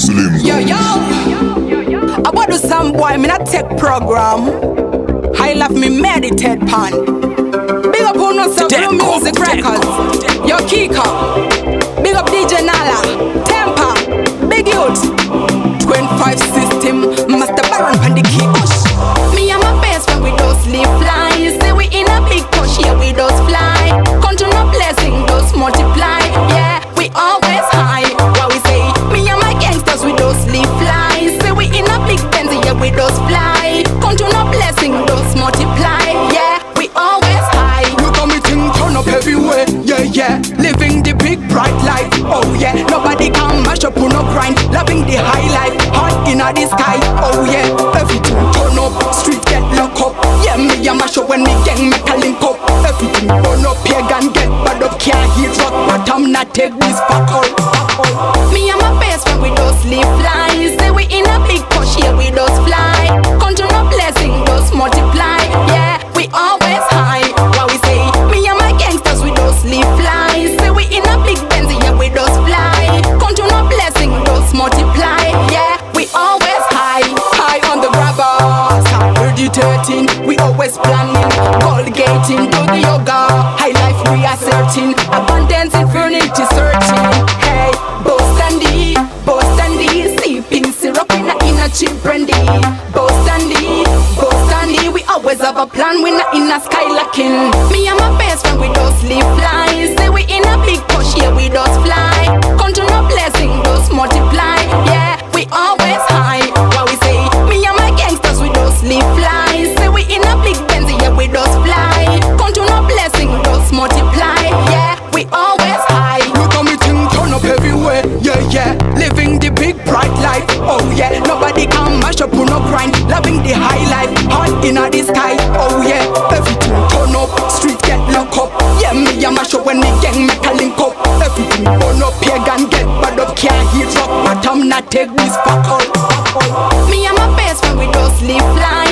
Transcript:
Slim. Yo, I want do some boy, me not take program. I love me meditate pan. Big up on us of Blue Music Records. Yo, Kika. Big up DJ Nala. Temper. Big Youth. 25 System. Master Baron Pandiki. Me and my best friend, we don't sleep fly. Say we in a big push, yeah, we don't fly. Count on a blessing, those multiply. Yeah, we always high. What we say? Me and my gangsters, we don't sleep fly. Say we in a big Benz, yeah, we don't fly. Count on a blessing, those multiply. Yeah, we always high. Look at me thing turn up everywhere. Yeah, yeah. Living the big bright life. Oh yeah. Nobody can mash up on no grind. Loving the high life. Heart in the sky. Oh yeah. Everything turn up. Street get locked up. Yeah, me a mash up when me gang make a link up. Everything burn up. Pagan get bad up. Can't hit rock, but I'm not take this fuck all. Me and my best friend, we don't sleep fly. Say we in a big push, yeah, we don't fly. Count on a blessing, those multiply. Yeah, we always high. What we say? Me and my gangsters, we don't sleep fly. Say we in a big Benz, yeah, we don't fly. Count on a blessing, those multiply. Yeah, we always high. High on the grabbers. Meditating, we always planning. Goal gating, do the yoga. High life we are searching. Abundance infinity searching. Hey, Bostandy, sipping syrup in a cheap brandy. Bostandy, we always have a plan. We not in a sky lacking. Me and my best friend, we don't sleep fly. Say we in a big push, yeah, we don't fly. Count on a blessing, those multiply. Yeah, we always high. What we say? Me and my gangsters, we don't sleep fly. Say we in a big Benz, yeah, we don't fly. Count on a blessing, those multiply. Yeah, we always high. Look at me thing turn up everywhere. Yeah, yeah. Living the big bright life. Oh yeah. Nobody can mash up on no grind. Loving the high life. Heart in the sky. Oh yeah. Everything turn up. Street get locked up. Yeah, me a mash up when me gang make a link up. Everything burn up. Pagan get bad up. Can't hit rock, but I'm not take this fuck all. Me and my best friend, we don't sleep fly.